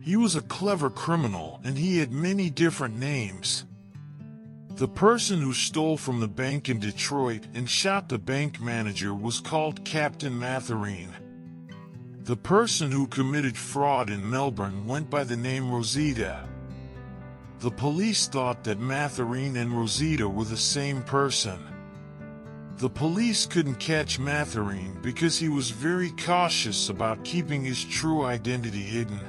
He was a clever criminal and he had many different names. The person who stole from the bank in Detroit and shot the bank manager was called Captain Matherine. The person who committed fraud in Melbourne went by the name Rosita. The police thought that Matherine and Rosita were the same person. The police couldn't catch Matherine because he was very cautious about keeping his true identity hidden.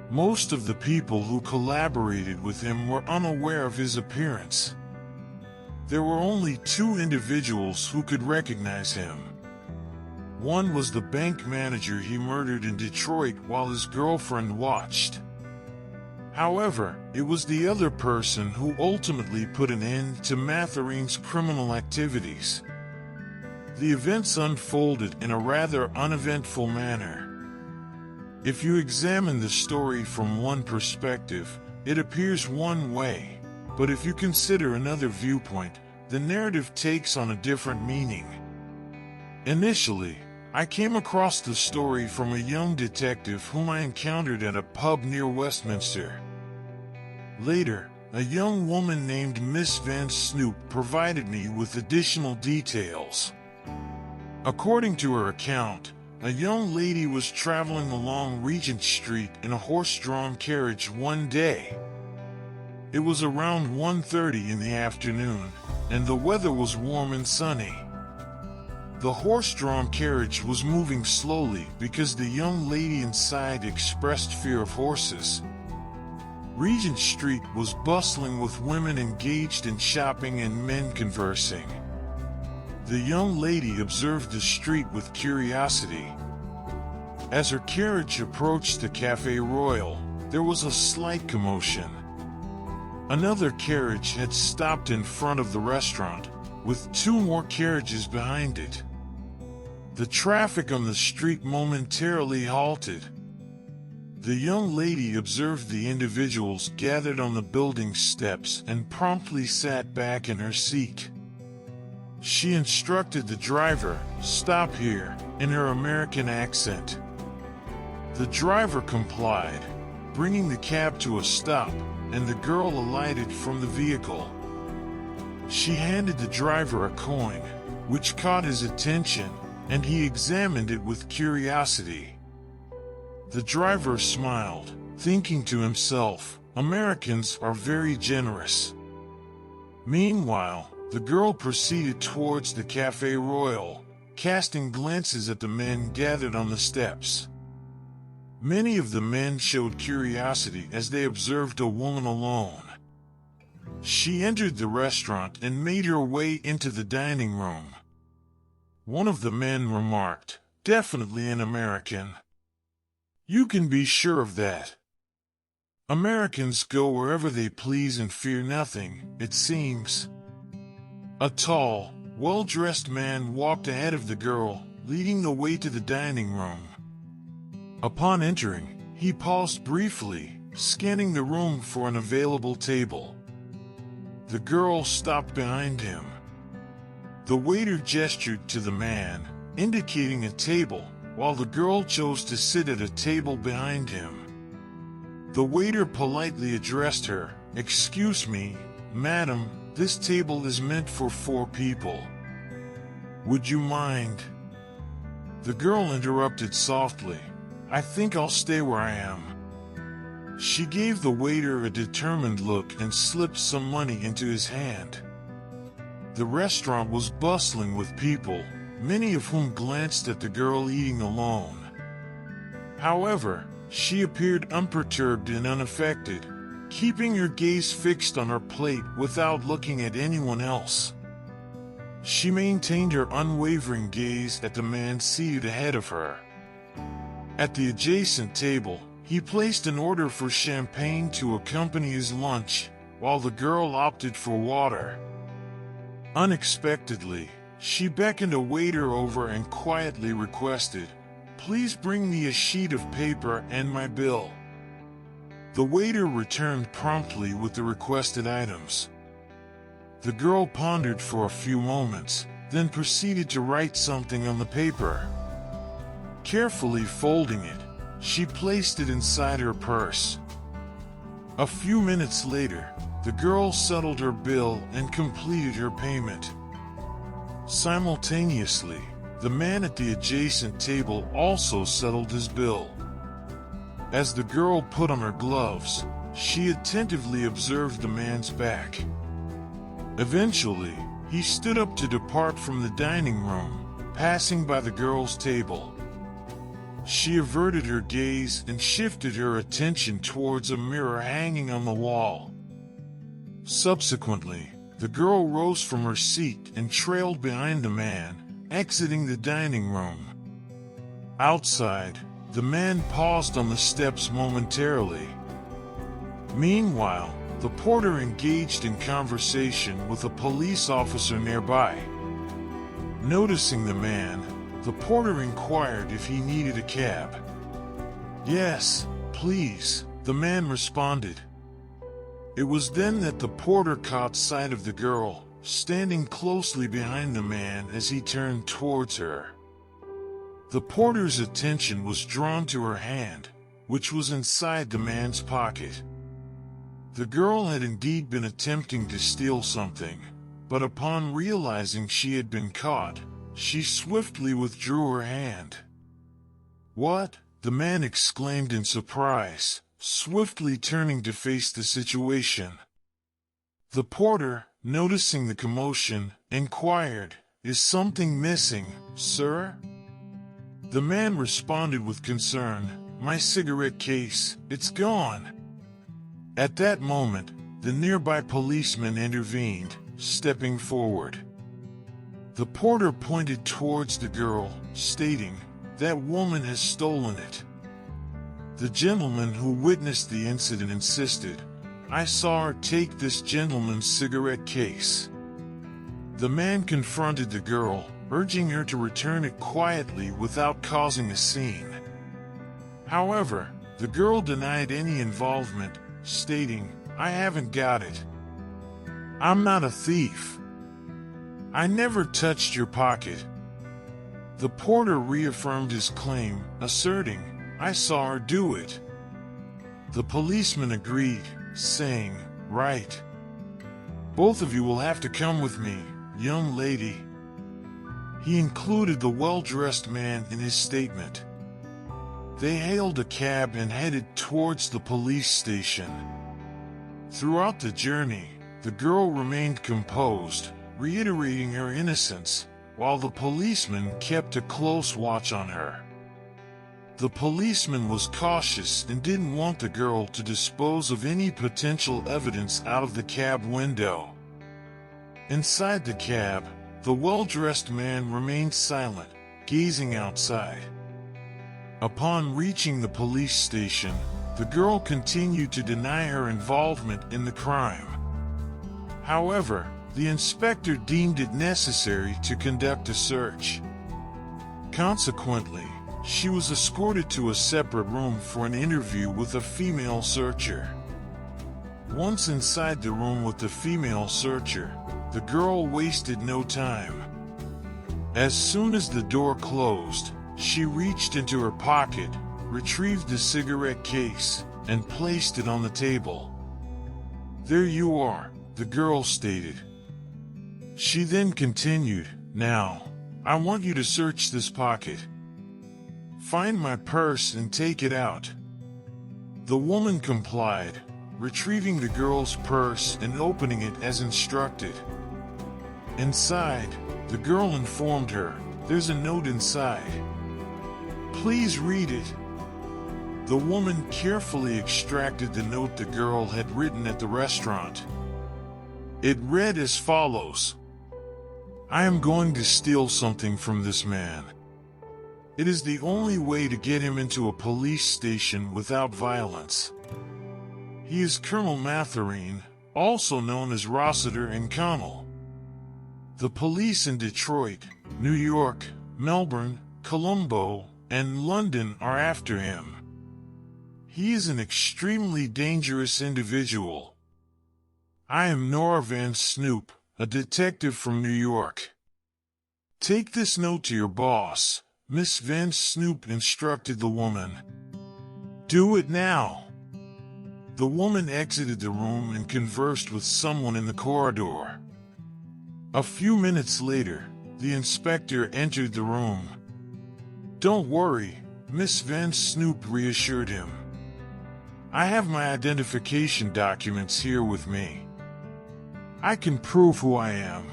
Most of the people who collaborated with him were unaware of his appearance. There were only two individuals who could recognize him. One was the bank manager he murdered in Detroit while his girlfriend watched. However, it was the other person who ultimately put an end to Matherine's criminal activities. The events unfolded in a rather uneventful manner. If you examine the story from one perspective, it appears one way, but if you consider another viewpoint, the narrative takes on a different meaning. Initially, I came across the story from a young detective whom I encountered at a pub near Westminster. Later, a young woman named Miss Van Snoop provided me with additional details. According to her account, a young lady was traveling along Regent Street in a horse-drawn carriage one day. It was around 1:30 in the afternoon, and the weather was warm and sunny. The horse-drawn carriage was moving slowly because the young lady inside expressed fear of horses. Regent Street was bustling with women engaged in shopping and men conversing. The young lady observed the street with curiosity. As her carriage approached the Café Royal, there was a slight commotion. Another carriage had stopped in front of the restaurant, with two more carriages behind it. The traffic on the street momentarily halted. The young lady observed the individuals gathered on the building steps and promptly sat back in her seat. She instructed the driver, "Stop here," in her American accent. The driver complied, bringing the cab to a stop, and the girl alighted from the vehicle. She handed the driver a coin, which caught his attention, and he examined it with curiosity. The driver smiled, thinking to himself, "Americans are very generous." Meanwhile, the girl proceeded towards the Café Royal, casting glances at the men gathered on the steps. Many of the men showed curiosity as they observed a woman alone. She entered the restaurant and made her way into the dining room. One of the men remarked, "Definitely an American. You can be sure of that. Americans go wherever they please and fear nothing, it seems." A tall, well-dressed man walked ahead of the girl, leading the way to the dining room. Upon entering, he paused briefly, scanning the room for an available table. The girl stopped behind him. The waiter gestured to the man, indicating a table, while the girl chose to sit at a table behind him. The waiter politely addressed her, "Excuse me, madam, this table is meant for 4 people. Would you mind?" The girl interrupted softly, "I think I'll stay where I am." She gave the waiter a determined look and slipped some money into his hand. The restaurant was bustling with people, many of whom glanced at the girl eating alone. However, she appeared unperturbed and unaffected, keeping her gaze fixed on her plate without looking at anyone else. She maintained her unwavering gaze at the man seated ahead of her. At the adjacent table, he placed an order for champagne to accompany his lunch, while the girl opted for water. Unexpectedly, she beckoned a waiter over and quietly requested, "Please bring me a sheet of paper and my bill." The waiter returned promptly with the requested items. The girl pondered for a few moments, then proceeded to write something on the paper. Carefully folding it, she placed it inside her purse. A few minutes later, the girl settled her bill and completed her payment. Simultaneously, the man at the adjacent table also settled his bill. As the girl put on her gloves, she attentively observed the man's back. Eventually, he stood up to depart from the dining room, passing by the girl's table. She averted her gaze and shifted her attention towards a mirror hanging on the wall. Subsequently, the girl rose from her seat and trailed behind the man, exiting the dining room. Outside, the man paused on the steps momentarily. Meanwhile, the porter engaged in conversation with a police officer nearby. Noticing the man, the porter inquired if he needed a cab. "Yes, please," the man responded. It was then that the porter caught sight of the girl, standing closely behind the man as he turned towards her. The porter's attention was drawn to her hand, which was inside the man's pocket. The girl had indeed been attempting to steal something, but upon realizing she had been caught, she swiftly withdrew her hand. "What?" the man exclaimed in surprise, swiftly turning to face the situation. The porter, noticing the commotion, inquired, "Is something missing, sir?" The man responded with concern, "My cigarette case, it's gone." At that moment, the nearby policeman intervened, stepping forward. The porter pointed towards the girl, stating, "That woman has stolen it." The gentleman who witnessed the incident insisted, "I saw her take this gentleman's cigarette case." The man confronted the girl, urging her to return it quietly without causing a scene. However, the girl denied any involvement, stating, "I haven't got it. I'm not a thief. I never touched your pocket." The porter reaffirmed his claim, asserting, "I saw her do it." The policeman agreed, saying, "Right. Both of you will have to come with me, young lady." He included the well-dressed man in his statement. They hailed a cab and headed towards the police station. Throughout the journey, the girl remained composed, reiterating her innocence, while the policeman kept a close watch on her. The policeman was cautious and didn't want the girl to dispose of any potential evidence out of the cab window. Inside the cab, the well-dressed man remained silent, gazing outside. Upon reaching the police station, the girl continued to deny her involvement in the crime. However, the inspector deemed it necessary to conduct a search. Consequently, she was escorted to a separate room for an interview with a female searcher. Once inside the room with the female searcher, the girl wasted no time. As soon as the door closed, she reached into her pocket, retrieved the cigarette case, and placed it on the table. "There you are," the girl stated. She then continued, "Now, I want you to search this pocket. Find my purse and take it out." The woman complied, retrieving the girl's purse and opening it as instructed. Inside, the girl informed her, "There's a note inside. Please read it." The woman carefully extracted the note the girl had written at the restaurant. It read as follows: "I am going to steal something from this man. It is the only way to get him into a police station without violence. He is Colonel Matherine, also known as Rossiter and Connell. The police in Detroit, New York, Melbourne, Colombo, and London are after him. He is an extremely dangerous individual. I am Nora Van Snoop, a detective from New York. Take this note to your boss," Miss Van Snoop instructed the woman. Do it now. The woman exited the room and conversed with someone in the corridor. A few minutes later, the inspector entered the room. Don't worry, Miss Van Snoop reassured him. I have my identification documents here with me. I can prove who I am.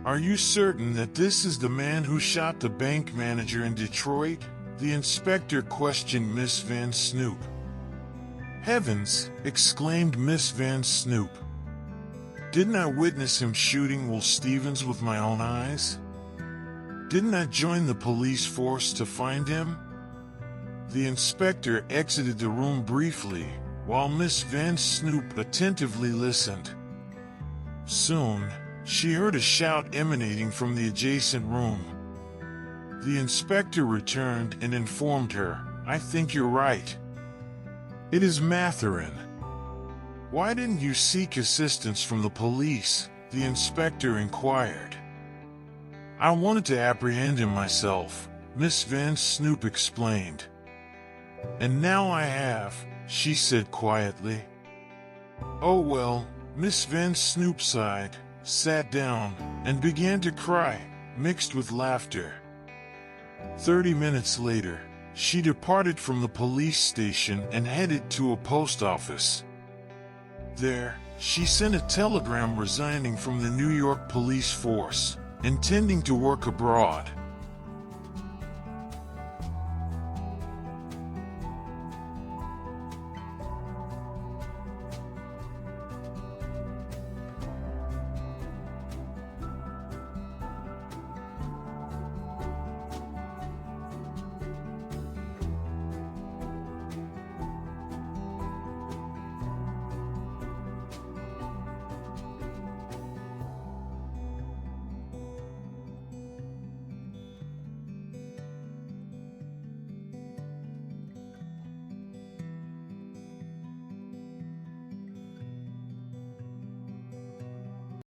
Are you certain that this is the man who shot the bank manager in Detroit? The inspector questioned Miss Van Snoop. Heavens, exclaimed Miss Van Snoop. Didn't I witness him shooting Will Stevens with my own eyes? Didn't I join the police force to find him? The inspector exited the room briefly, while Miss Van Snoop attentively listened. Soon, she heard a shout emanating from the adjacent room. The inspector returned and informed her, I think you're right. It is Matherin. Why didn't you seek assistance from the police? The inspector inquired. I wanted to apprehend him myself, Miss Van Snoop explained. And now I have, she said quietly. Oh well, Miss Van Snoop sighed, sat down, and began to cry, mixed with laughter. 30 minutes later, she departed from the police station and headed to a post office. There, she sent a telegram resigning from the New York police force, intending to work abroad.